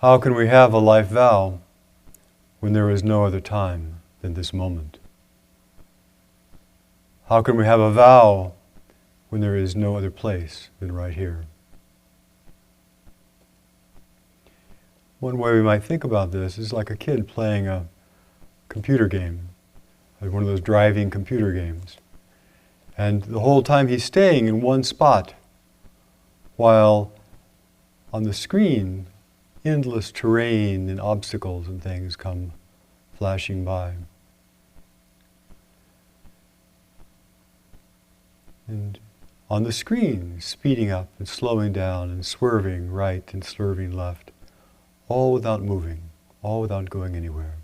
How can we have a life vow when there is no other time than this moment? How can we have a vow when there is no other place than right here? One way we might think about this is like a kid playing a computer game, like one of those driving computer games. And the whole time he's staying in one spot, while on the screen, endless terrain and obstacles and things come flashing by. And on the screen, speeding up and slowing down and swerving right and swerving left, all without moving, all without going anywhere.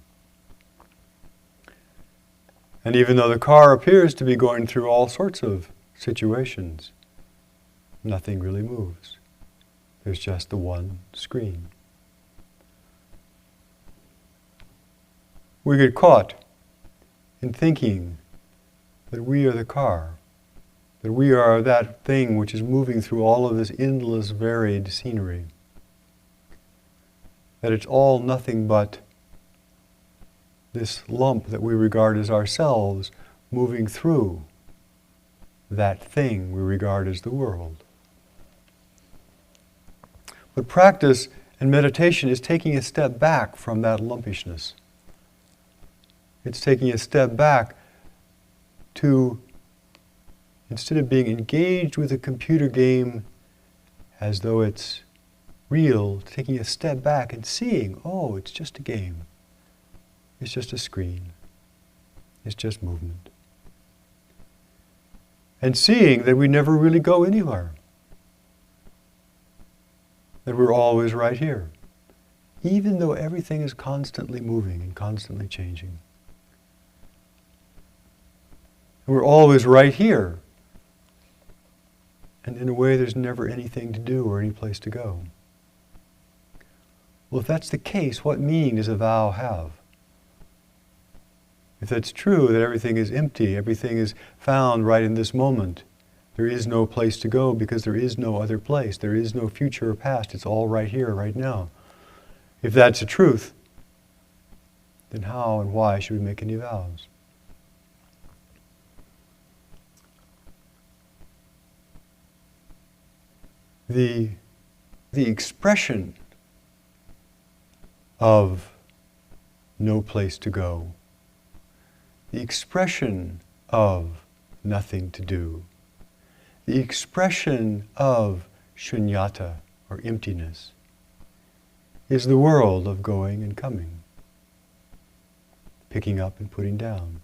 And even though the car appears to be going through all sorts of situations, nothing really moves. There's just the one screen. We get caught in thinking that we are the car, that we are that thing which is moving through all of this endless, varied scenery, that it's all nothing but this lump that we regard as ourselves moving through that thing we regard as the world. But practice and meditation is taking a step back from that lumpishness. It's taking a step back to, instead of being engaged with a computer game as though it's real, taking a step back and seeing, oh, it's just a game. It's just a screen. It's just movement. And seeing that we never really go anywhere. That we're always right here. Even though everything is constantly moving and constantly changing. And we're always right here. And in a way there's never anything to do or any place to go. Well, if that's the case, what meaning does a vow have? If that's true, that everything is empty, everything is found right in this moment, there is no place to go because there is no other place. There is no future or past. It's all right here, right now. If that's the truth, then how and why should we make any vows? The expression of no place to go, the expression of nothing to do, the expression of shunyata, or emptiness, is the world of going and coming, picking up and putting down.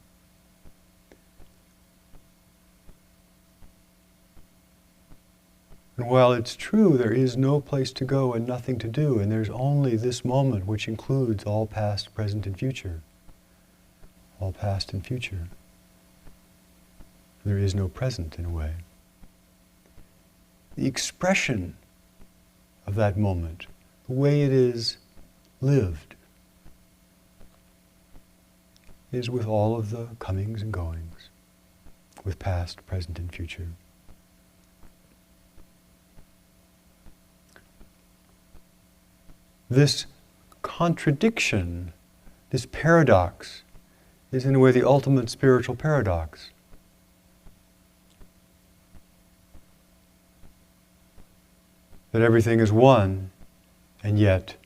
And while it's true there is no place to go and nothing to do, and there's only this moment which includes all past, present, and future, all past and future, there is no present in a way. The expression of that moment, the way it is lived, is with all of the comings and goings, with past, present, and future. This contradiction, this paradox, is in a way the ultimate spiritual paradox. That everything is one, and yet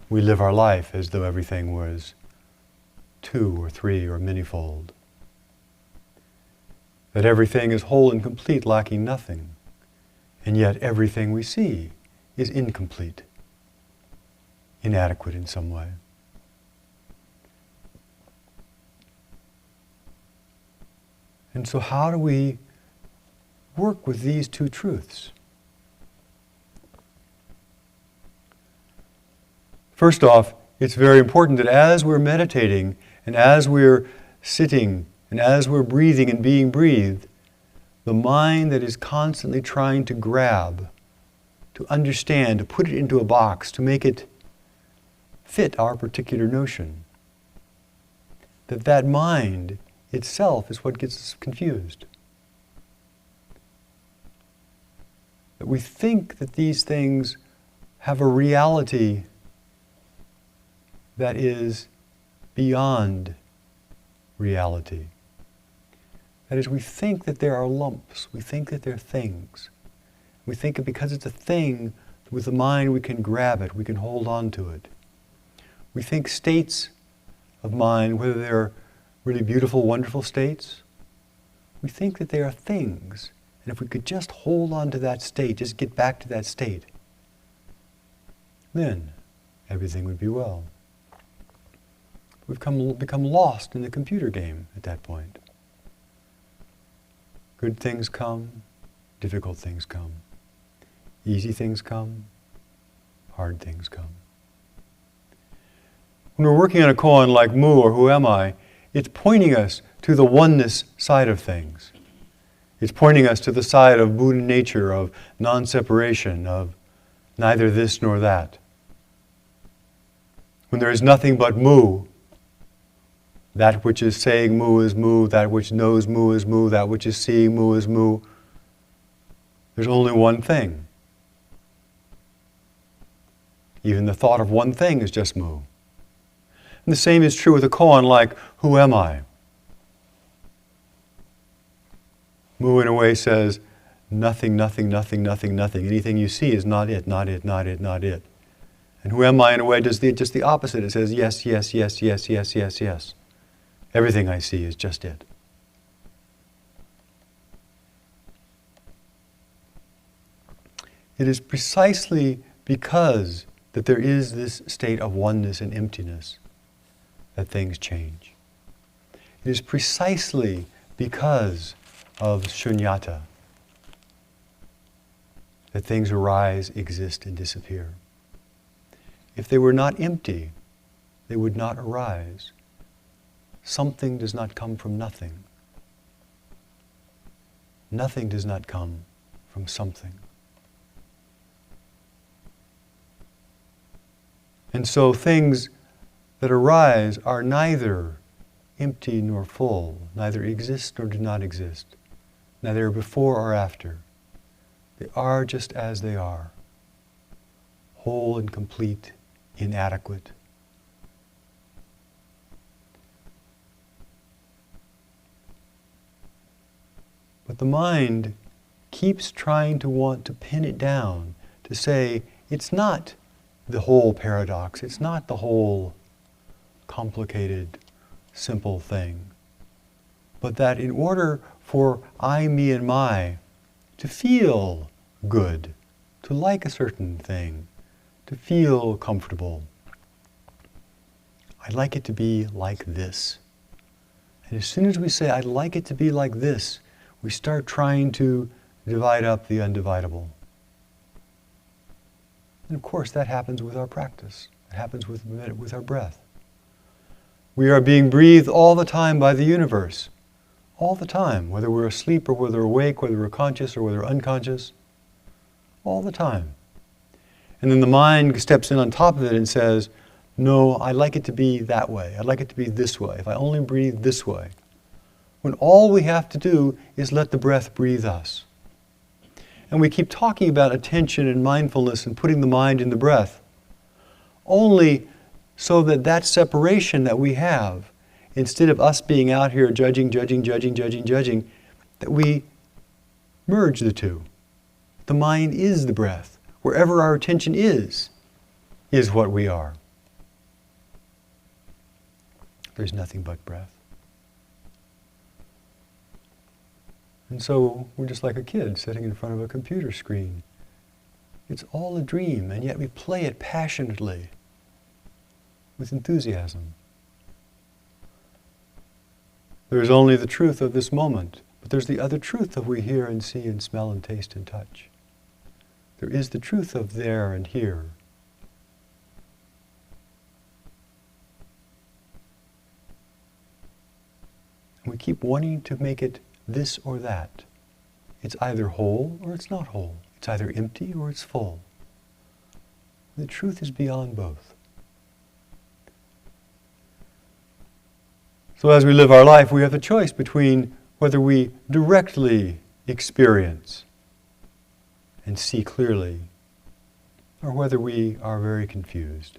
we live our life as though everything was two or three or manyfold. That everything is whole and complete, lacking nothing, and yet everything we see is incomplete, inadequate in some way. And so how do we work with these two truths? First off, it's very important that as we're meditating and as we're sitting and as we're breathing and being breathed, the mind that is constantly trying to grab, to understand, to put it into a box, to make it fit our particular notion, that mind itself is what gets us confused. That we think that these things have a reality that is beyond reality. That is, we think that there are lumps, we think that they're things. We think that because it's a thing, with the mind we can grab it, we can hold on to it. We think states of mind, whether they're really beautiful, wonderful states, we think that they are things. And if we could just hold on to that state, just get back to that state, then everything would be well. We've become lost in the computer game at that point. Good things come, difficult things come. Easy things come, hard things come. When we're working on a koan like Mu or Who Am I, it's pointing us to the oneness side of things. It's pointing us to the side of Buddha nature, of non-separation, of neither this nor that. When there is nothing but Mu, that which is saying Mu is Mu, that which knows Mu is Mu, that which is seeing Mu is Mu, there's only one thing. Even the thought of one thing is just Mu. And the same is true with a koan like, Who am I? Mu in a way says, nothing, nothing, nothing, nothing, nothing. Anything you see is not it, not it, not it, not it. And Who am I in a way does just the opposite. It says, yes, yes, yes, yes, yes, yes, yes. Everything I see is just it. It is precisely because that there is this state of oneness and emptiness that things change. It is precisely because of shunyata that things arise, exist, and disappear. If they were not empty, they would not arise. Something does not come from nothing. Nothing does not come from something. And so things that arise are neither empty nor full, neither exist nor do not exist, neither before or after. They are just as they are, whole and complete, inadequate. But the mind keeps trying to want to pin it down, to say, it's not the whole paradox, it's not the whole complicated, simple thing. But that in order for I, me, and my to feel good, to like a certain thing, to feel comfortable, I'd like it to be like this. And as soon as we say, I'd like it to be like this, we start trying to divide up the undividable. And of course, that happens with our practice. It happens with our breath. We are being breathed all the time by the universe. All the time, whether we're asleep or whether we're awake, whether we're conscious or whether we're unconscious. All the time. And then the mind steps in on top of it and says, no, I'd like it to be that way. I'd like it to be this way. If I only breathe this way. When all we have to do is let the breath breathe us. And we keep talking about attention and mindfulness and putting the mind in the breath, only so that that separation that we have, instead of us being out here judging, that we merge the two. The mind is the breath. Wherever our attention is what we are. There's nothing but breath. And so we're just like a kid sitting in front of a computer screen. It's all a dream, and yet we play it passionately, with enthusiasm. There's only the truth of this moment, but there's the other truth of we hear and see and smell and taste and touch. There is the truth of there and here. And we keep wanting to make it this or that. It's either whole or it's not whole. It's either empty or it's full. The truth is beyond both. So as we live our life, we have the choice between whether we directly experience and see clearly, or whether we are very confused.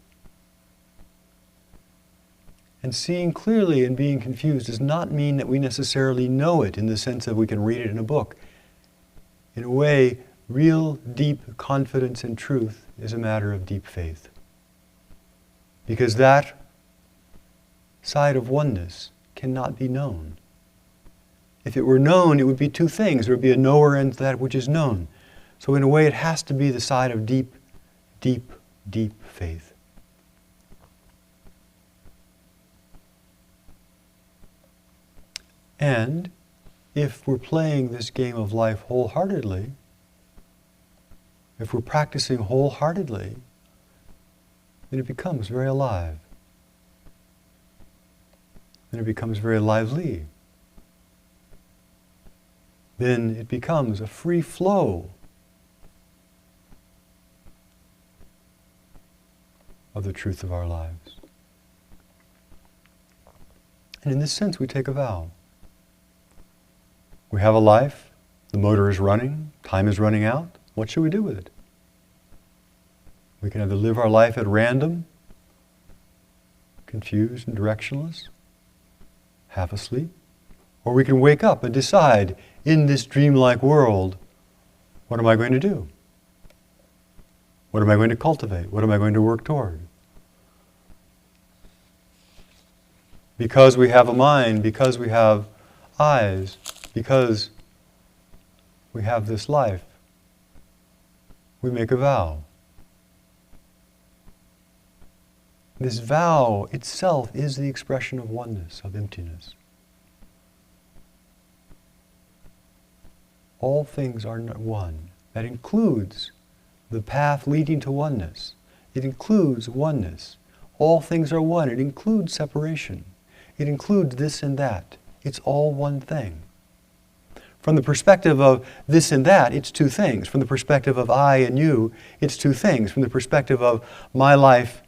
And seeing clearly and being confused does not mean that we necessarily know it in the sense that we can read it in a book. In a way, real deep confidence in truth is a matter of deep faith. Because that side of oneness cannot be known. If it were known, it would be two things. There would be a knower and that which is known. So in a way, it has to be the side of deep, deep, deep faith. And if we're playing this game of life wholeheartedly, if we're practicing wholeheartedly, then it becomes very alive. Then it becomes very lively. Then it becomes a free flow of the truth of our lives. And in this sense, we take a vow. We have a life, the motor is running, time is running out. What should we do with it? We can either live our life at random, confused and directionless, half asleep, or we can wake up and decide, in this dreamlike world, what am I going to do? What am I going to cultivate? What am I going to work toward? Because we have a mind, because we have eyes, because we have this life, we make a vow. This vow itself is the expression of oneness, of emptiness. All things are one. That includes the path leading to oneness. It includes oneness. All things are one. It includes separation. It includes this and that. It's all one thing. From the perspective of this and that, it's two things. From the perspective of I and you, it's two things. From the perspective of my life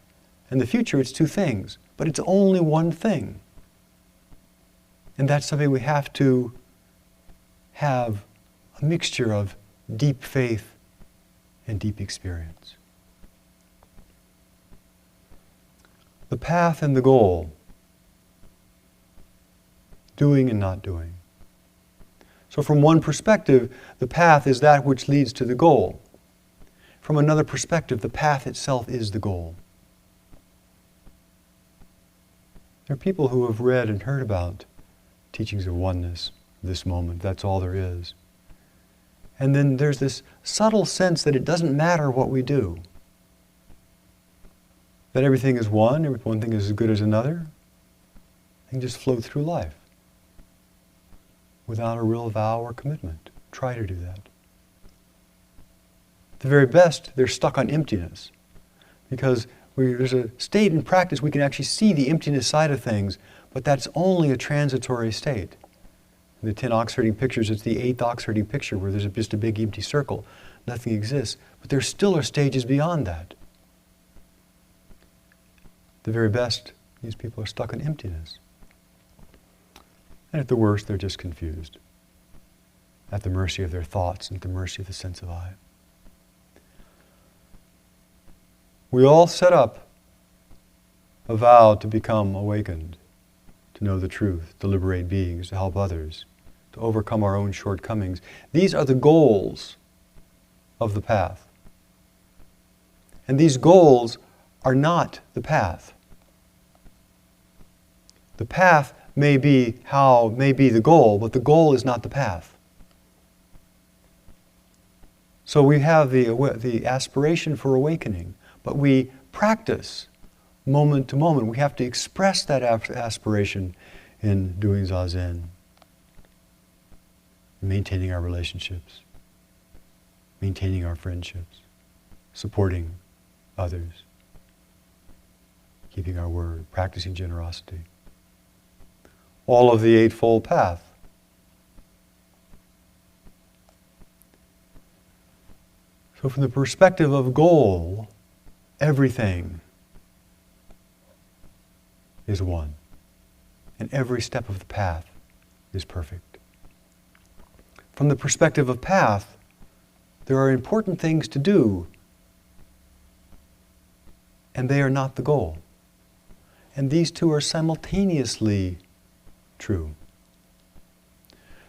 and the future, it's two things. But it's only one thing. And that's something we have to have a mixture of deep faith and deep experience. The path and the goal. Doing and not doing. So from one perspective, the path is that which leads to the goal. From another perspective, the path itself is the goal. There are people who have read and heard about teachings of oneness, this moment, that's all there is. And then there's this subtle sense that it doesn't matter what we do. That everything is one thing is as good as another. And just flow through life without a real vow or commitment. Try to do that. At the very best, they're stuck on emptiness. Because there's a state in practice we can actually see the emptiness side of things, but that's only a transitory state. In the 10 ox-herding pictures, it's the 8th ox-herding picture where there's just a big empty circle. Nothing exists. But there still are stages beyond that. At the very best, these people are stuck in emptiness. And at the worst, they're just confused. At the mercy of their thoughts and at the mercy of the sense of I. We all set up a vow to become awakened, to know the truth, to liberate beings, to help others, to overcome our own shortcomings. These are the goals of the path. And these goals are not the path. The path may be the goal, but the goal is not the path. So we have the aspiration for awakening, but we practice moment to moment. We have to express that aspiration in doing Zazen, maintaining our relationships, maintaining our friendships, supporting others, keeping our word, practicing generosity. All of the Eightfold Path. So from the perspective of goal, everything is one. And every step of the path is perfect. From the perspective of path, there are important things to do, and they are not the goal. And these two are simultaneously true.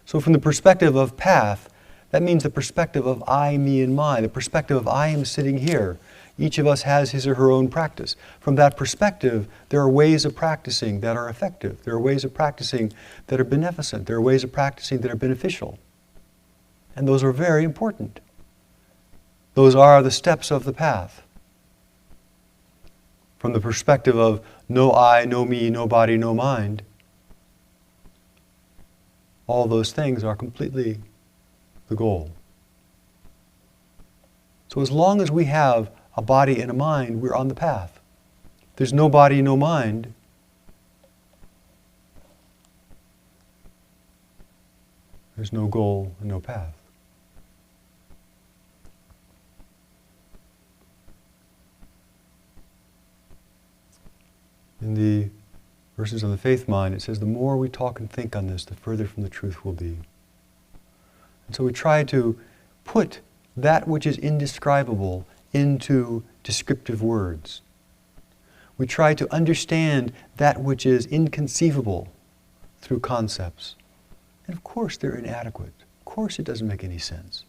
So from the perspective of path, that means the perspective of I, me, and my, the perspective of I am sitting here. Each of us has his or her own practice. From that perspective, there are ways of practicing that are effective. There are ways of practicing that are beneficent. There are ways of practicing that are beneficial. And those are very important. Those are the steps of the path. From the perspective of no I, no me, no body, no mind, all those things are completely the goal. So as long as we have a body and a mind, we're on the path. If there's no body, no mind, there's no goal and no path. In the verses on the faith mind, it says, the more we talk and think on this, the further from the truth we'll be. And so we try to put that which is indescribable into descriptive words. We try to understand that which is inconceivable through concepts. And of course they're inadequate. Of course it doesn't make any sense.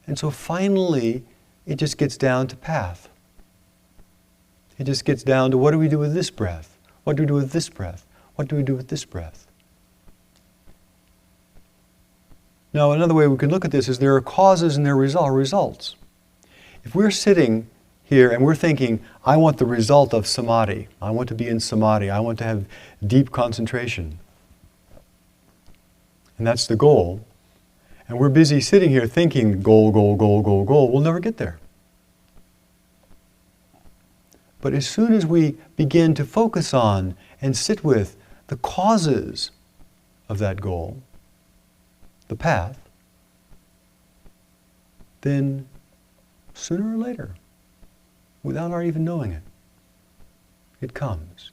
And so finally, it just gets down to path. It just gets down to what do we do with this breath? What do we do with this breath? What do we do with this breath? Now, another way we can look at this is there are causes and there are results. If we're sitting here and we're thinking, I want the result of samadhi, I want to be in samadhi, I want to have deep concentration, and that's the goal, and we're busy sitting here thinking, goal, goal, goal, goal, goal, we'll never get there. But as soon as we begin to focus on and sit with the causes of that goal, the path, then sooner or later, without our even knowing it, it comes.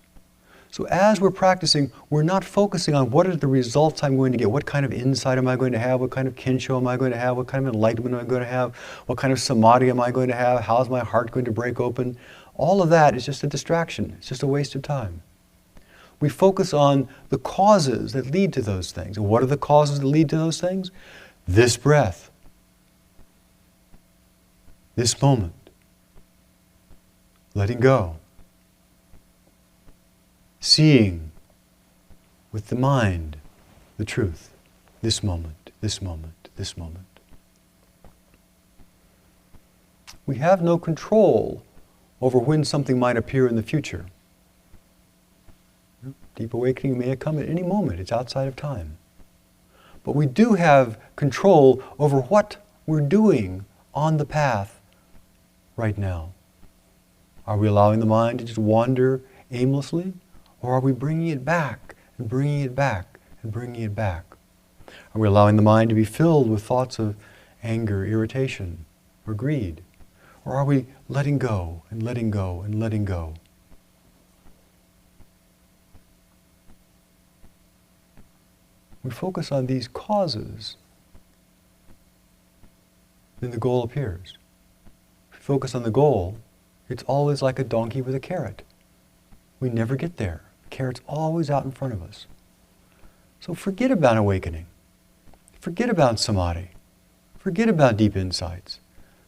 So as we're practicing, we're not focusing on what are the results I'm going to get, what kind of insight am I going to have, what kind of kensho am I going to have, what kind of enlightenment am I going to have, what kind of samadhi am I going to have, how is my heart going to break open. All of that is just a distraction. It's just a waste of time. We focus on the causes that lead to those things. And what are the causes that lead to those things? This breath. This moment. Letting go. Seeing with the mind the truth. This moment, this moment, this moment. We have no control over when something might appear in the future. Deep awakening may come at any moment. It's outside of time. But we do have control over what we're doing on the path right now. Are we allowing the mind to just wander aimlessly? Or are we bringing it back and bringing it back and bringing it back? Are we allowing the mind to be filled with thoughts of anger, irritation, or greed? Or are we letting go and letting go and letting go? We focus on these causes, then the goal appears. If we focus on the goal, it's always like a donkey with a carrot. We never get there. The carrot's always out in front of us. So forget about awakening. Forget about samadhi. Forget about deep insights.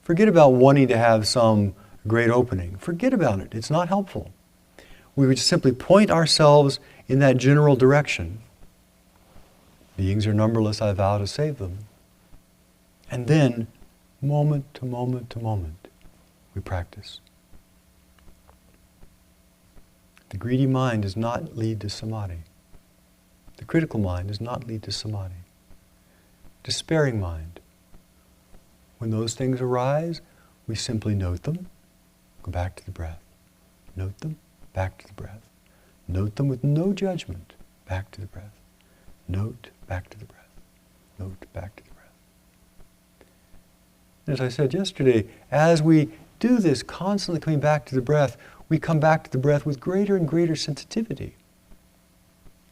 Forget about wanting to have some great opening. Forget about it. It's not helpful. We would simply point ourselves in that general direction. Beings are numberless, I vow to save them. And then, moment to moment to moment, we practice. The greedy mind does not lead to samadhi. The critical mind does not lead to samadhi. Despairing mind. When those things arise, we simply note them, go back to the breath. Note them, back to the breath. Note them with no judgment, back to the breath. Note, back to the breath. Note, back to the breath. And as I said yesterday, as we do this, constantly coming back to the breath, we come back to the breath with greater and greater sensitivity,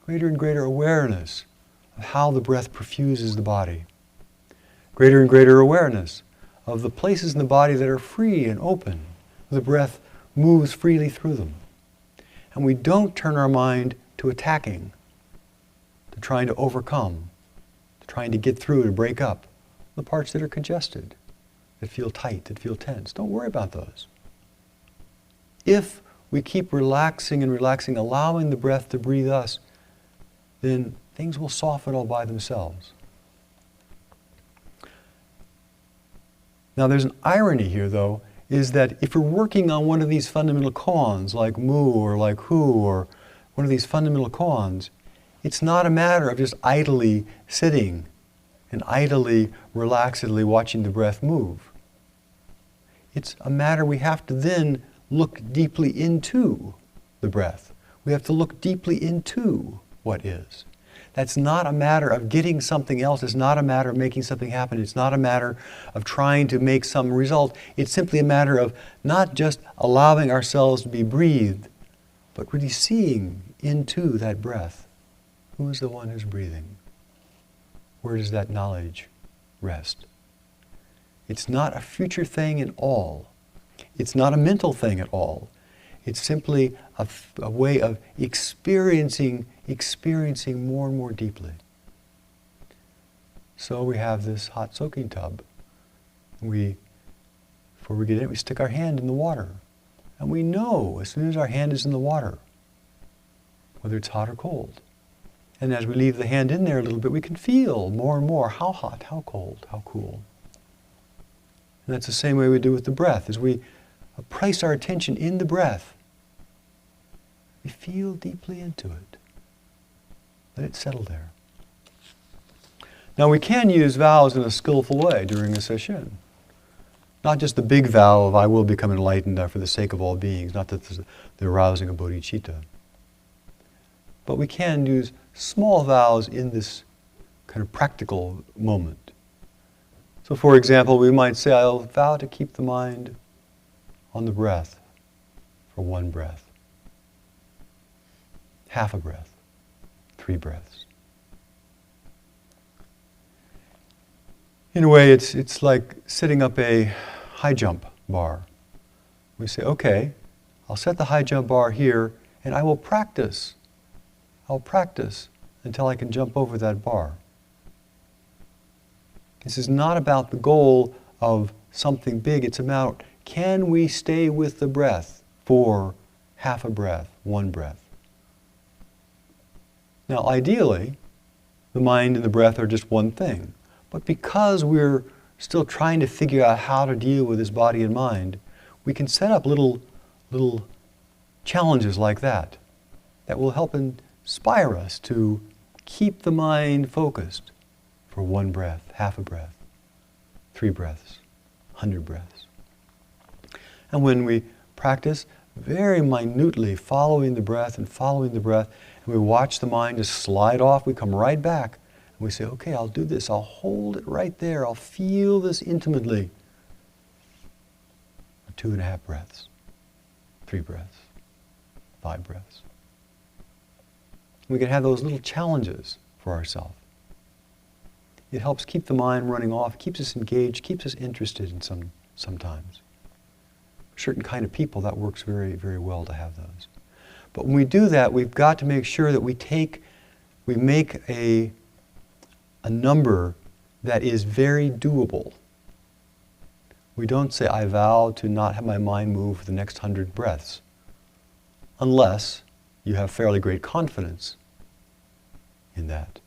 greater and greater awareness of how the breath perfuses the body, greater and greater awareness of the places in the body that are free and open. The breath moves freely through them. and we don't turn our mind to attacking, to trying to overcome, to trying to get through, to break up the parts that are congested, that feel tight, that feel tense. Don't worry about those. If we keep relaxing and relaxing, allowing the breath to breathe us, then things will soften all by themselves. Now there's an irony here, though, is that if we're working on one of these fundamental koans, like mu or like hu, or one of these fundamental koans, it's not a matter of just idly sitting and idly, relaxedly watching the breath move. It's a matter we have to then look deeply into the breath. We have to look deeply into what is. That's not a matter of getting something else. It's not a matter of making something happen. It's not a matter of trying to make some result. It's simply a matter of not just allowing ourselves to be breathed, but really seeing into that breath. Who is the one who's breathing? Where does that knowledge rest? It's not a future thing at all. It's not a mental thing at all. It's simply a way of experiencing more and more deeply. So we have this hot soaking tub. Before we get in, we stick our hand in the water. And we know as soon as our hand is in the water, whether it's hot or cold. And as we leave the hand in there a little bit, we can feel more and more how hot, how cold, how cool. And that's the same way we do with the breath. As we place our attention in the breath, we feel deeply into it. Let it settle there. Now we can use vows in a skillful way during a sesshin. Not just the big vow of I will become enlightened for the sake of all beings, not that the arousing of bodhicitta. But we can use small vows in this kind of practical moment. So for example, we might say, I'll vow to keep the mind on the breath for one breath. Half a breath. 3 breaths. In a way, it's like setting up a high jump bar. We say, okay, I'll set the high jump bar here, and I will practice. I'll practice until I can jump over that bar. This is not about the goal of something big. It's about, can we stay with the breath for half a breath, 1 breath? Now, ideally, the mind and the breath are just one thing. But because we're still trying to figure out how to deal with this body and mind, we can set up little challenges like that will help inspire us to keep the mind focused for 1 breath, half a breath, 3 breaths, 100 breaths. And when we practice very minutely following the breath, and we watch the mind just slide off, we come right back, and we say, okay, I'll do this, I'll hold it right there, I'll feel this intimately. 2.5 breaths, 3 breaths, 5 breaths. We can have those little challenges for ourselves. It helps keep the mind running off, keeps us engaged, keeps us interested in sometimes. Certain kind of people, that works very, very well to have those. But when we do that, we've got to make sure that we make a number that is very doable. We don't say, I vow to not have my mind move for the next 100 breaths, unless you have fairly great confidence in that.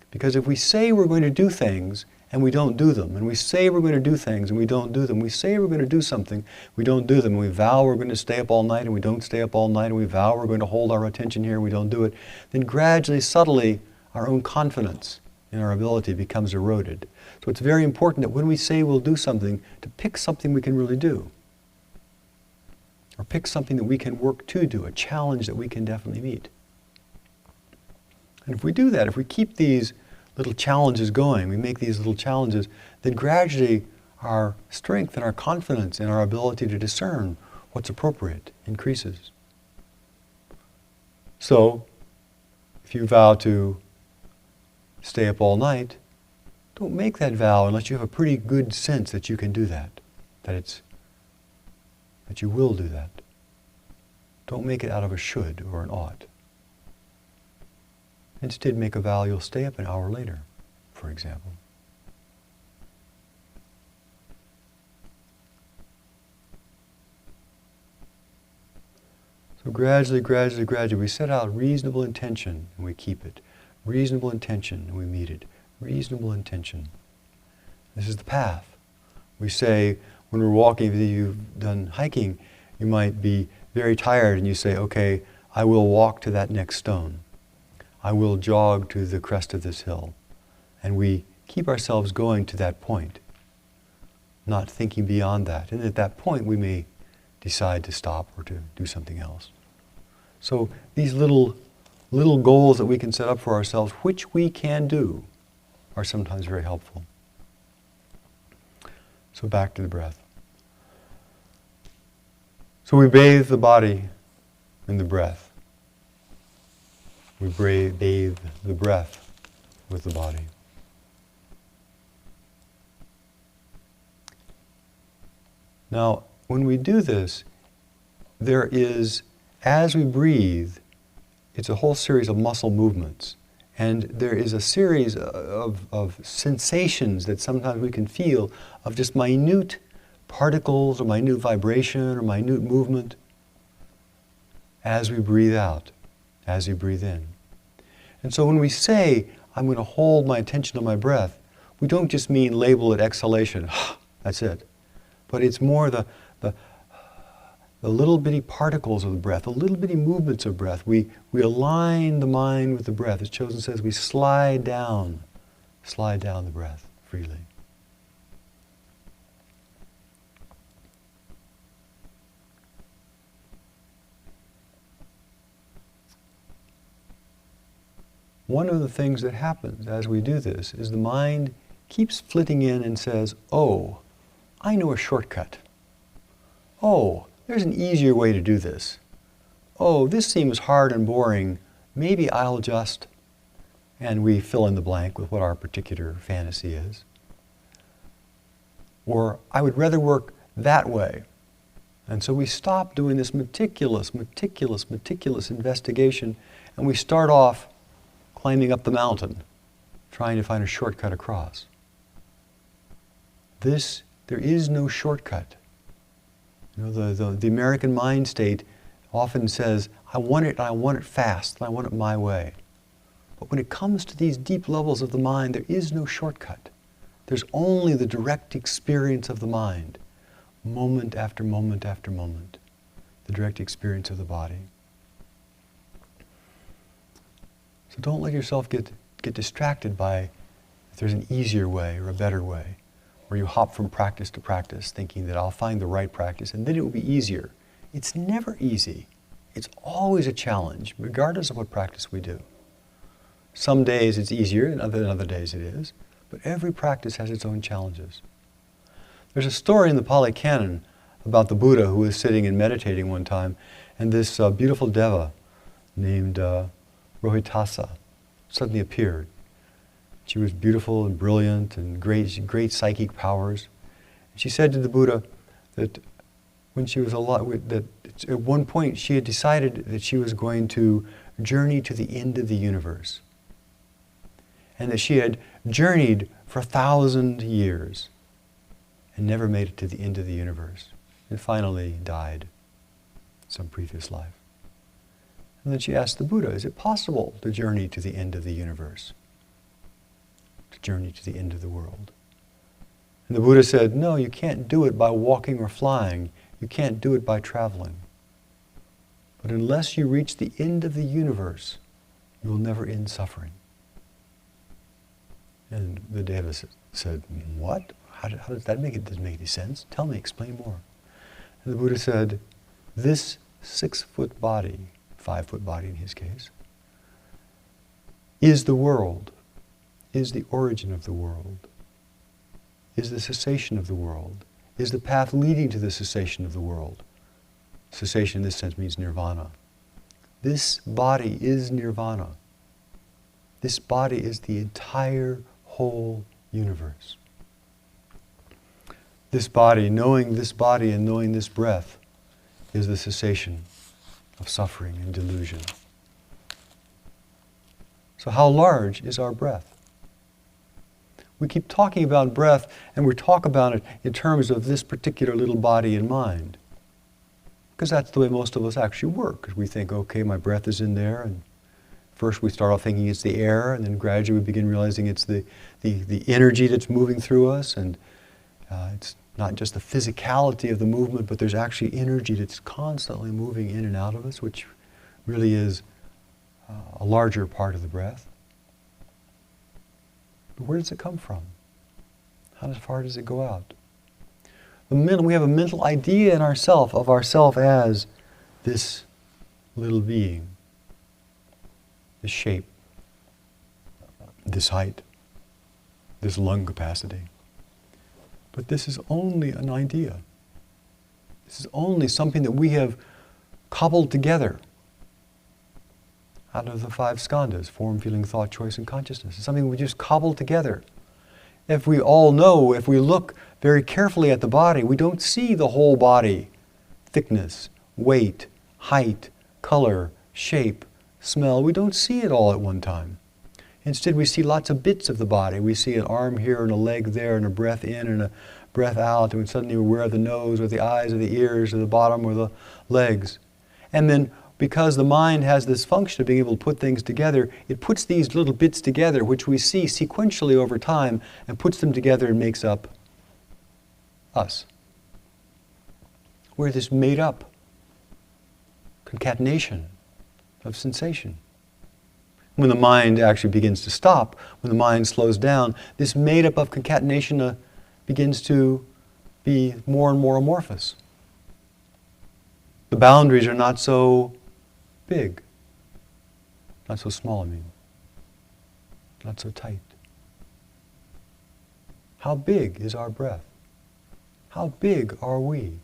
Because if we say we're going to do things and we don't do them, and we say we're going to do things and we don't do them, we say we're going to do something, we don't do them, and we vow we're going to stay up all night and we don't stay up all night, and we vow we're going to hold our attention here and we don't do it, then gradually, subtly, our own confidence in our ability becomes eroded. So it's very important that when we say we'll do something, to pick something we can really do. Or pick something that we can work to do, a challenge that we can definitely meet. And if we do that, if we keep these little challenges going, we make these little challenges, then gradually our strength and our confidence and our ability to discern what's appropriate increases. So, if you vow to stay up all night, don't make that vow unless you have a pretty good sense that you can do that, that you will do that. Don't make it out of a should or an ought. Instead, make a vow you'll stay up an hour later, for example. So gradually, we set out reasonable intention and we keep it. Reasonable intention and we meet it. Reasonable intention. This is the path. We say, when we're walking, if you've done hiking, you might be very tired and you say, okay, I will walk to that next stone. I will jog to the crest of this hill. And we keep ourselves going to that point, not thinking beyond that. And at that point, we may decide to stop or to do something else. So these little goals that we can set up for ourselves, which we can do, are sometimes very helpful. So back to the breath. So we bathe the body in the breath. We bathe the breath with the body. Now, when we do this, there is, as we breathe, it's a whole series of muscle movements. And there is a series of sensations that sometimes we can feel of just minute particles or minute vibration or minute movement as we breathe out, as we breathe in. And so when we say, I'm going to hold my attention on my breath, we don't just mean label it exhalation, that's it. But it's more the little bitty particles of the breath, the little bitty movements of breath. We align the mind with the breath. As Chosen says, we slide down the breath freely. One of the things that happens as we do this is the mind keeps flitting in and says, oh, I know a shortcut. Oh, there's an easier way to do this. Oh, this seems hard and boring. Maybe I'll just... And we fill in the blank with what our particular fantasy is. Or, I would rather work that way. And so we stop doing this meticulous investigation, and we start off climbing up the mountain, trying to find a shortcut across. There is no shortcut. You know, the American mind state often says, I want it fast, and I want it my way. But when it comes to these deep levels of the mind, there is no shortcut. There's only the direct experience of the mind, moment after moment after moment, the direct experience of the body. So don't let yourself get distracted by if there's an easier way or a better way, where you hop from practice to practice thinking that I'll find the right practice and then it will be easier. It's never easy. It's always a challenge, regardless of what practice we do. Some days it's easier and other days it is, but every practice has its own challenges. There's a story in the Pali Canon about the Buddha who was sitting and meditating one time, and this beautiful deva named Rohitasa suddenly appeared. She was beautiful and brilliant and great psychic powers. She said to the Buddha that when she was alive, that at one point she had decided that she was going to journey to the end of the universe, and that she had journeyed for 1,000 years and never made it to the end of the universe, and finally died in some previous life. And then she asked the Buddha, is it possible to journey to the end of the universe? To journey to the end of the world? And the Buddha said, no, you can't do it by walking or flying. You can't do it by traveling. But unless you reach the end of the universe, you will never end suffering. And the Deva said, what? How does that make it? Doesn't make any sense. Tell me, explain more. And the Buddha said, this 6-foot body, 5-foot body in his case, is the world, is the origin of the world, is the cessation of the world, is the path leading to the cessation of the world. Cessation in this sense means nirvana. This body is nirvana. This body is the entire whole universe. This body, knowing this body and knowing this breath, is the cessation of suffering and delusion. So how large is our breath? We keep talking about breath, and we talk about it in terms of this particular little body and mind. Because that's the way most of us actually work. We think, okay, my breath is in there, and first we start off thinking it's the air, and then gradually we begin realizing it's the energy that's moving through us, and it's not just the physicality of the movement, but there's actually energy that's constantly moving in and out of us, which really is a larger part of the breath. But where does it come from? How far does it go out? We have a mental idea in ourself of ourself as this little being, this shape, this height, this lung capacity. But this is only an idea. This is only something that we have cobbled together out of the 5 skandhas, form, feeling, thought, choice, and consciousness. It's something we just cobbled together. If we all know, if we look very carefully at the body, we don't see the whole body. Thickness, weight, height, color, shape, smell. We don't see it all at one time. Instead, we see lots of bits of the body. We see an arm here and a leg there and a breath in and a breath out. And suddenly we're aware of the nose or the eyes or the ears or the bottom or the legs. And then because the mind has this function of being able to put things together, it puts these little bits together, which we see sequentially over time, and puts them together and makes up us. We're this made up concatenation of sensation. When the mind actually begins to stop, when the mind slows down, this made up of concatenation begins to be more and more amorphous. The boundaries are not so big, not so small, not so tight. How big is our breath? How big are we?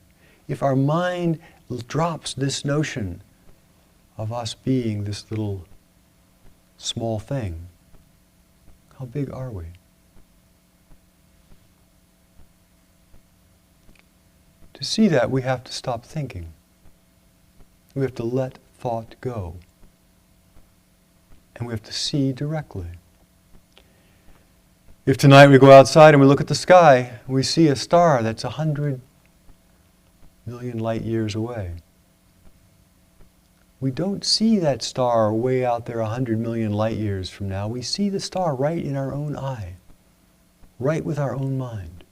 If our mind drops this notion of us being this little small thing, how big are we? To see that, we have to stop thinking. We have to let thought go. And we have to see directly. If tonight we go outside and we look at the sky, we see a star that's 100 million light years away. We don't see that star way out there 100 million light years from now. We see the star right in our own eye, right with our own mind.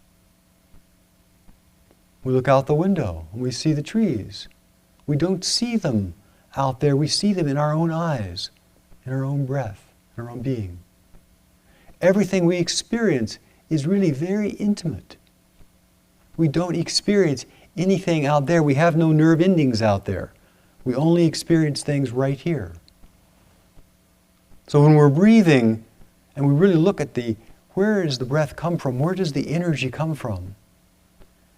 We look out the window and we see the trees. We don't see them out there. We see them in our own eyes, in our own breath, in our own being. Everything we experience is really very intimate. We don't experience anything out there. We have no nerve endings out there. We only experience things right here. So when we're breathing and we really look at where does the breath come from? Where does the energy come from?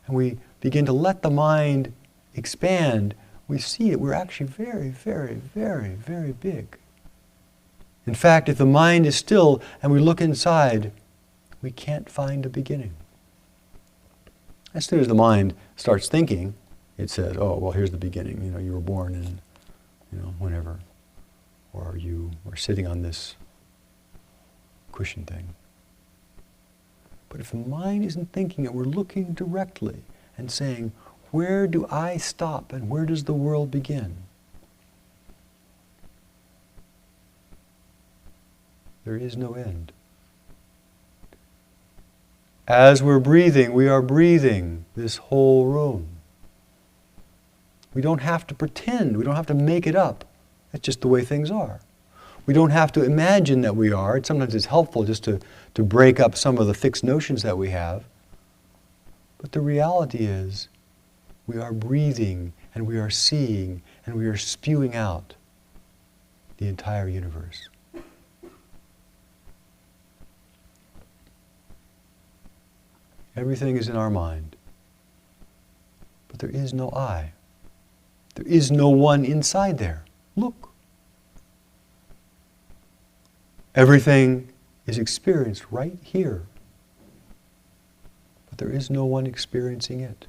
And we begin to let the mind expand, we see that we're actually very, very, very, very big. In fact, if the mind is still and we look inside, we can't find a beginning. As soon as the mind starts thinking, it says, oh, well, here's the beginning. You were born in, whenever. Or you were sitting on this cushion thing. But if the mind isn't thinking and we're looking directly and saying, where do I stop and where does the world begin? There is no end. As we're breathing, we are breathing this whole room. We don't have to pretend. We don't have to make it up. That's just the way things are. We don't have to imagine that we are. Sometimes it's helpful just to break up some of the fixed notions that we have. But the reality is, we are breathing and we are seeing and we are spewing out the entire universe. Everything is in our mind. But there is no I. There is no one inside there. Look. Everything is experienced right here. But there is no one experiencing it.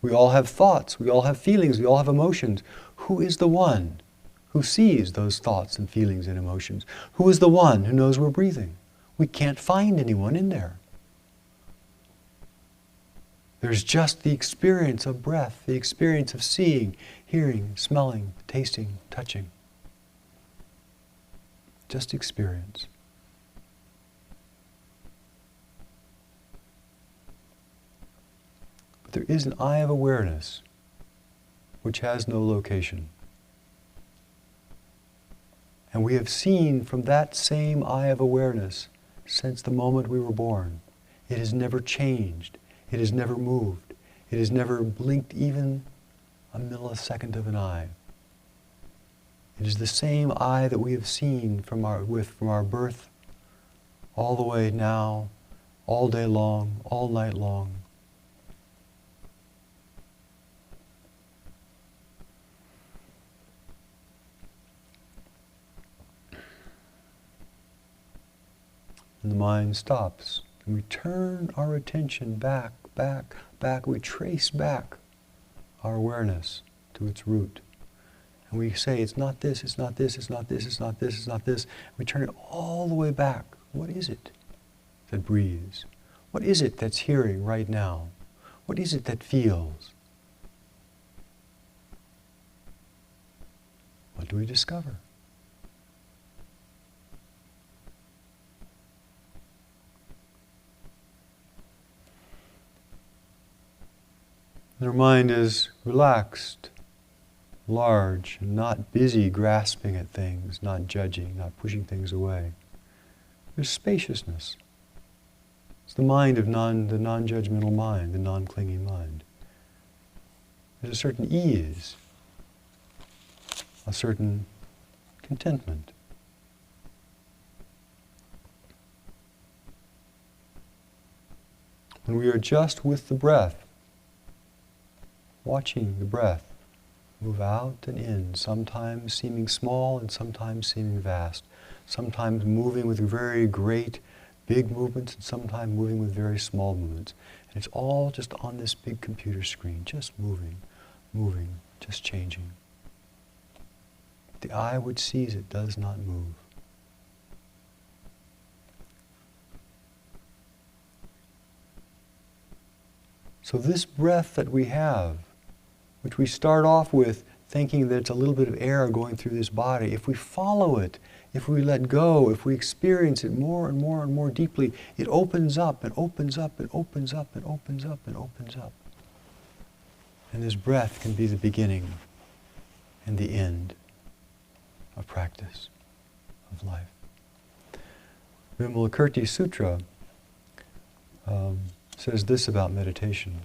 We all have thoughts, we all have feelings, we all have emotions. Who is the one who sees those thoughts and feelings and emotions? Who is the one who knows we're breathing? We can't find anyone in there. There's just the experience of breath, the experience of seeing, hearing, smelling, tasting, touching. Just experience. But there is an eye of awareness which has no location. And we have seen from that same eye of awareness since the moment we were born. It has never changed. It has never moved. It has never blinked even a millisecond of an eye. It is the same eye that we have seen from our birth all the way now, all day long, all night long. And the mind stops, and we turn our attention back. We trace back our awareness to its root. And we say, it's not this, it's not this, it's not this, it's not this, it's not this. We turn it all the way back. What is it that breathes? What is it that's hearing right now? What is it that feels? What do we discover? Their mind is relaxed, large, and not busy grasping at things, not judging, not pushing things away. There's spaciousness. It's the mind of the non-judgmental mind, the non-clinging mind. There's a certain ease, a certain contentment. When we are just with the breath, watching the breath move out and in, sometimes seeming small and sometimes seeming vast, sometimes moving with very great, big movements and sometimes moving with very small movements. And it's all just on this big computer screen, just moving, just changing. The eye which sees it does not move. So this breath that we have, which we start off with thinking that it's a little bit of air going through this body, if we follow it, if we let go, if we experience it more and more and more deeply, it opens up and opens up and opens up and opens up and opens up. And this breath can be the beginning and the end of practice, of life. Vimalakirti Sutra says this about meditation.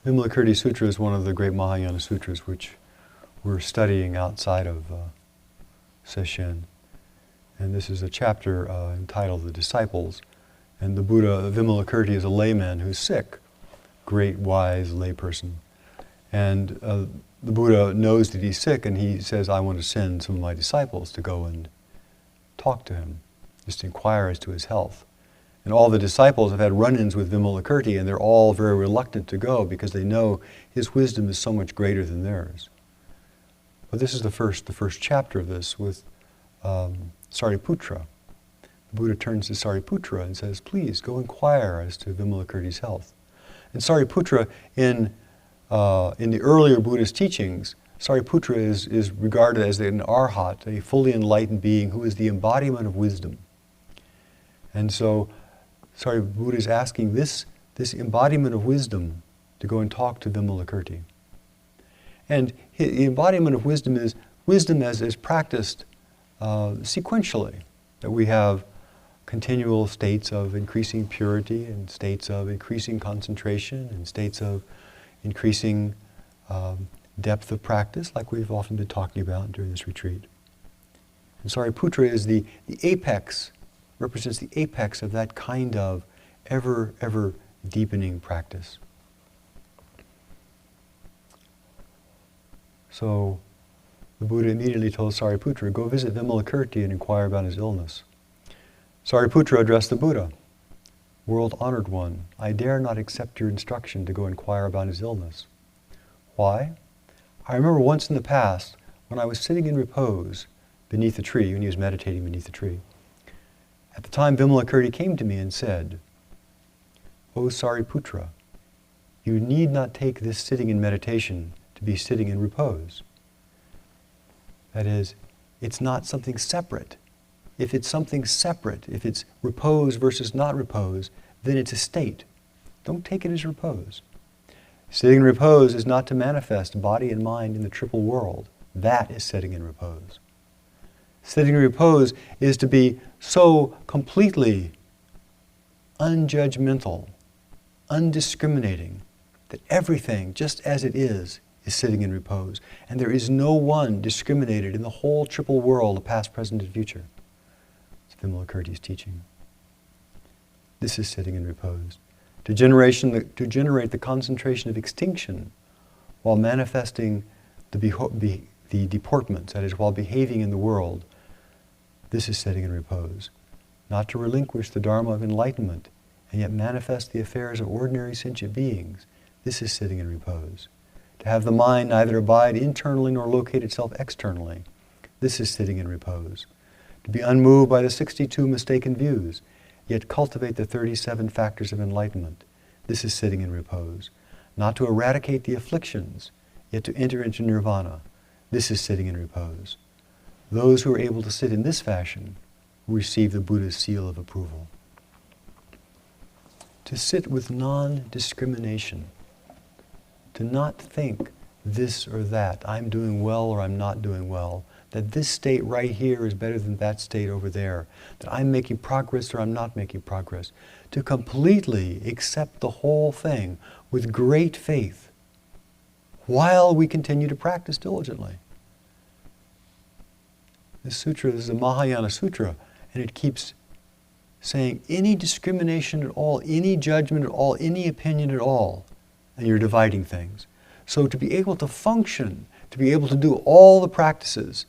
Vimalakirti Sutra is one of the great Mahayana sutras which we're studying outside of Sesshin. And this is a chapter entitled The Disciples. And the Buddha, Vimalakirti, is a layman who's sick, great, wise layperson. And the Buddha knows that he's sick, and he says, I want to send some of my disciples to go and talk to him, just inquire as to his health. And all the disciples have had run-ins with Vimalakirti, and they're all very reluctant to go because they know his wisdom is so much greater than theirs. But this is the first chapter of this with Sariputra. The Buddha turns to Sariputra and says, please go inquire as to Vimalakirti's health. And Sariputra, in the earlier Buddhist teachings, Sariputra is regarded as an arhat, a fully enlightened being who is the embodiment of wisdom. And so Buddha is asking this embodiment of wisdom to go and talk to Vimalakirti. And the embodiment of wisdom is wisdom as is practiced sequentially, that we have continual states of increasing purity and states of increasing concentration and states of increasing depth of practice, like we've often been talking about during this retreat. And Sariputra is the apex, represents the apex of that kind of ever deepening practice. So the Buddha immediately told Sariputra, go visit Vimalakirti and inquire about his illness. Sariputra addressed the Buddha, world-honored one, I dare not accept your instruction to go inquire about his illness. Why? I remember once in the past when I was sitting in repose beneath a tree, when he was meditating beneath a tree. At the time, Vimalakirti came to me and said, "O Sariputra, you need not take this sitting in meditation to be sitting in repose. That is, it's not something separate. If it's something separate, if it's repose versus not repose, then it's a state. Don't take it as repose. Sitting in repose is not to manifest body and mind in the triple world. That is sitting in repose. Sitting in repose is to be so completely unjudgmental, undiscriminating, that everything, just as it is sitting in repose. And there is no one discriminated in the whole triple world of past, present, and future. It's Vimalakirti's teaching. This is sitting in repose. To generate the concentration of extinction while manifesting the deportments, that is, while behaving in the world, this is sitting in repose. Not to relinquish the dharma of enlightenment and yet manifest the affairs of ordinary sentient beings, this is sitting in repose. To have the mind neither abide internally nor locate itself externally, this is sitting in repose. To be unmoved by the 62 mistaken views, yet cultivate the 37 factors of enlightenment, this is sitting in repose. Not to eradicate the afflictions, yet to enter into nirvana, this is sitting in repose. Those who are able to sit in this fashion will receive the Buddha's seal of approval. To sit with non-discrimination, to not think this or that, I'm doing well or I'm not doing well, that this state right here is better than that state over there, that I'm making progress or I'm not making progress. To completely accept the whole thing with great faith while we continue to practice diligently. This sutra is a Mahayana sutra, and it keeps saying any discrimination at all, any judgment at all, any opinion at all, and you're dividing things. So to be able to function, to be able to do all the practices,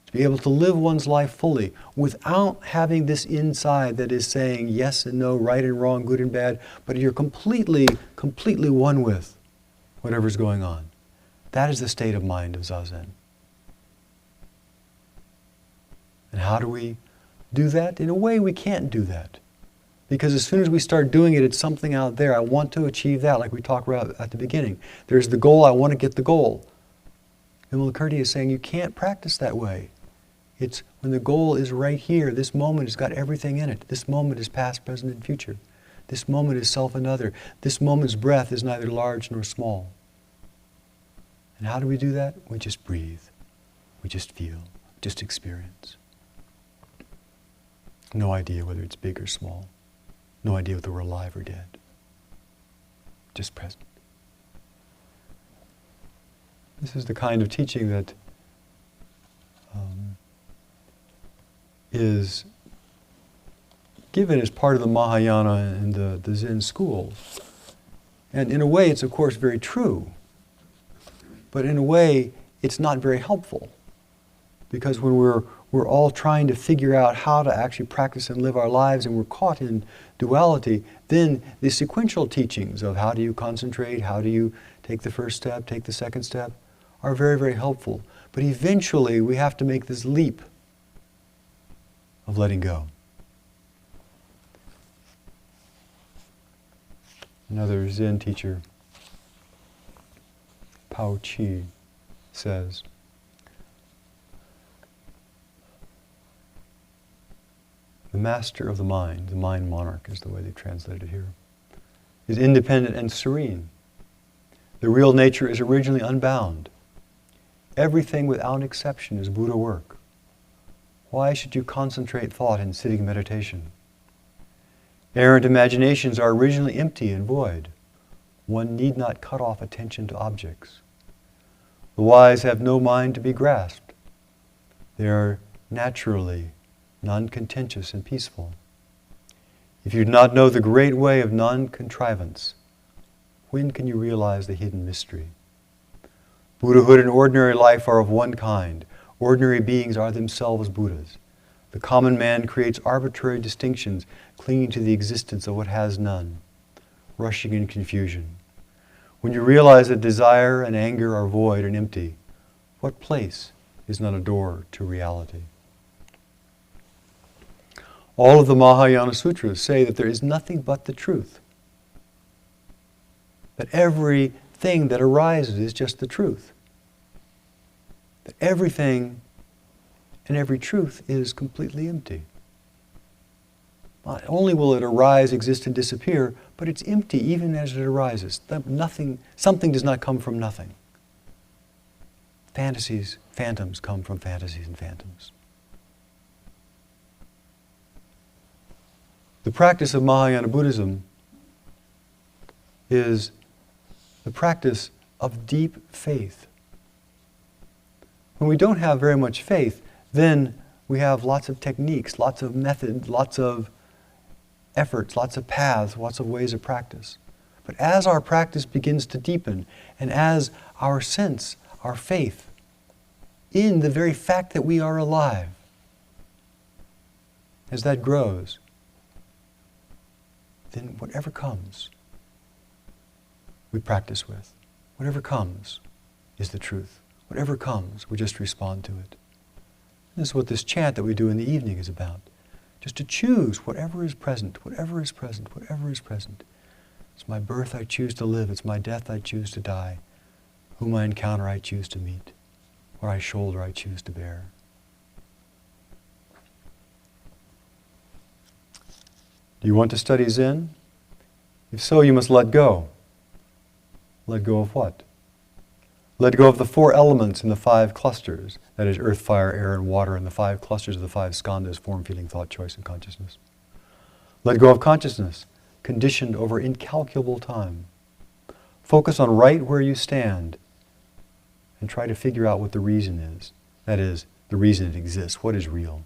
to be able to live one's life fully without having this inside that is saying yes and no, right and wrong, good and bad, but you're completely one with whatever's going on. That is the state of mind of Zazen. And how do we do that? In a way, we can't do that. Because as soon as we start doing it, it's something out there. I want to achieve that, like we talked about at the beginning. There's the goal, I want to get the goal. Vimalakirti is saying you can't practice that way. It's when the goal is right here, this moment has got everything in it. This moment is past, present, and future. This moment is self and other. This moment's breath is neither large nor small. And how do we do that? We just breathe. We just feel, just experience. No idea whether it's big or small. No idea whether we're alive or dead. Just present. This is the kind of teaching that is given as part of the Mahayana and the Zen school. And in a way, it's of course very true. But in a way, it's not very helpful. Because when we're all trying to figure out how to actually practice and live our lives and we're caught in duality, then the sequential teachings of how do you concentrate, how do you take the first step, take the second step, are very, very helpful. But eventually we have to make this leap of letting go. Another Zen teacher, Pao Chi, says, the master of the mind monarch is the way they translate it here, is independent and serene. The real nature is originally unbound. Everything without exception is Buddha work. Why should you concentrate thought in sitting meditation? Errant imaginations are originally empty and void. One need not cut off attention to objects. The wise have no mind to be grasped. They are naturally non-contentious and peaceful. If you do not know the great way of non-contrivance, when can you realize the hidden mystery? Buddhahood and ordinary life are of one kind. Ordinary beings are themselves Buddhas. The common man creates arbitrary distinctions, clinging to the existence of what has none, rushing in confusion. When you realize that desire and anger are void and empty, what place is not a door to reality? All of the Mahayana Sutras say that there is nothing but the truth. That everything that arises is just the truth. That everything and every truth is completely empty. Not only will it arise, exist, and disappear, but it's empty even as it arises. Something does not come from nothing. Phantoms come from fantasies and phantoms. The practice of Mahayana Buddhism is the practice of deep faith. When we don't have very much faith, then we have lots of techniques, lots of methods, lots of efforts, lots of paths, lots of ways of practice. But as our practice begins to deepen, and as our sense, our faith, in the very fact that we are alive, as that grows, then whatever comes, we practice with. Whatever comes is the truth. Whatever comes, we just respond to it. This is what this chant that we do in the evening is about. Just to choose whatever is present, whatever is present, whatever is present. It's my birth I choose to live, it's my death I choose to die. Whom I encounter I choose to meet, or I shoulder I choose to bear. Do you want to study Zen? If so, you must let go. Let go of what? Let go of the 4 elements in the 5 clusters, that is earth, fire, air, and water, and the 5 clusters of the 5 skandhas, form, feeling, thought, choice, and consciousness. Let go of consciousness, conditioned over incalculable time. Focus on right where you stand and try to figure out what the reason is. That is, the reason it exists. What is real?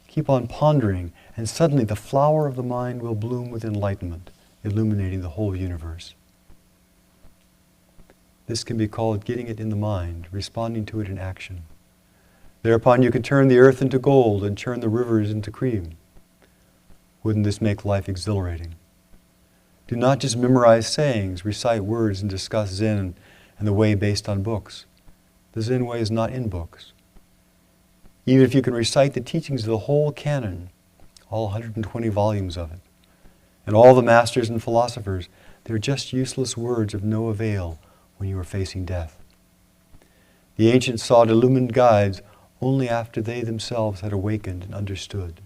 Keep on pondering, and suddenly the flower of the mind will bloom with enlightenment, illuminating the whole universe. This can be called getting it in the mind, responding to it in action. Thereupon you can turn the earth into gold and turn the rivers into cream. Wouldn't this make life exhilarating? Do not just memorize sayings, recite words, and discuss Zen and the way based on books. The Zen way is not in books. Even if you can recite the teachings of the whole canon, all 120 volumes of it, and all the masters and philosophers, they're just useless words of no avail when you are facing death. The ancients sought illumined guides only after they themselves had awakened and understood.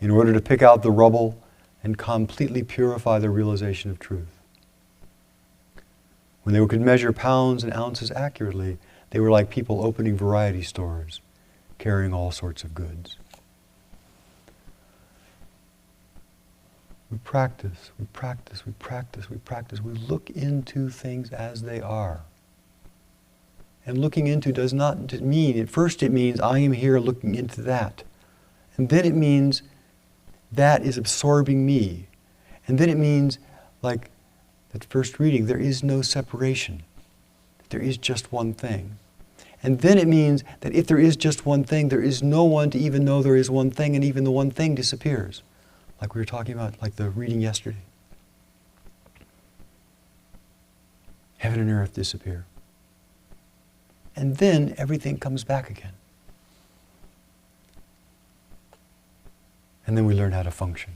In order to pick out the rubble and completely purify the realization of truth. When they could measure pounds and ounces accurately, they were like people opening variety stores, carrying all sorts of goods. We practice, we practice, we practice, we practice. We look into things as they are. And looking into does not mean, at first it means I am here looking into that. And then it means that is absorbing me. And then it means, like that first reading, there is no separation. There is just one thing. And then it means that if there is just one thing, there is no one to even know there is one thing, and even the one thing disappears. Like we were talking about, like the reading yesterday. Heaven and earth disappear. And then everything comes back again. And then we learn how to function.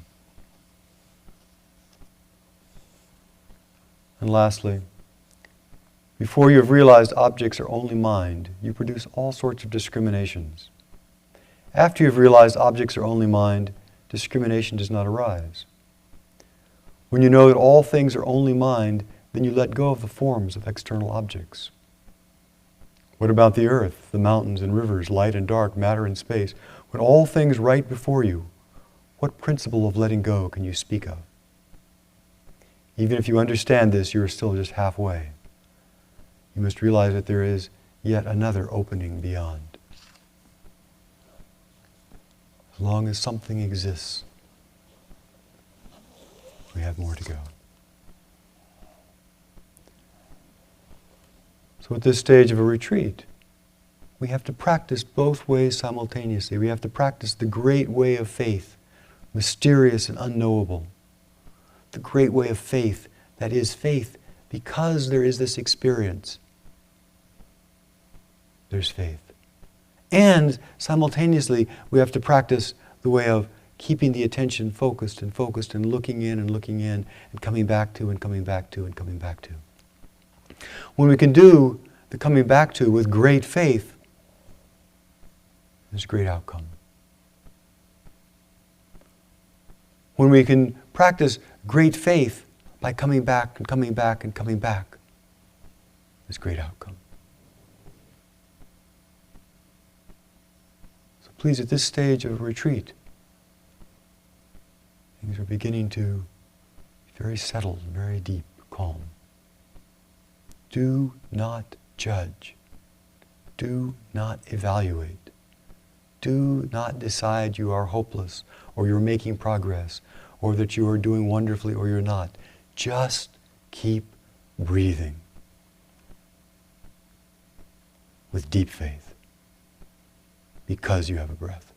And lastly, before you have realized objects are only mind, you produce all sorts of discriminations. After you have realized objects are only mind, discrimination does not arise. When you know that all things are only mind, then you let go of the forms of external objects. What about the earth, the mountains and rivers, light and dark, matter and space? When all things right before you, what principle of letting go can you speak of? Even if you understand this, you are still just halfway. You must realize that there is yet another opening beyond. As long as something exists, we have more to go. So at this stage of a retreat, we have to practice both ways simultaneously. We have to practice the great way of faith, mysterious and unknowable. The great way of faith that is faith, because there is this experience. There's faith. And simultaneously, we have to practice the way of keeping the attention focused and looking in and coming back to and coming back to and coming back to. When we can do the coming back to with great faith, there's great outcome. When we can practice great faith by coming back and coming back and coming back, there's great outcome. So please, at this stage of retreat, things are beginning to be very settled, very deep, calm. Do not judge. Do not evaluate. Do not decide you are hopeless or you're making progress or that you are doing wonderfully or you're not. Just keep breathing with deep faith because you have a breath.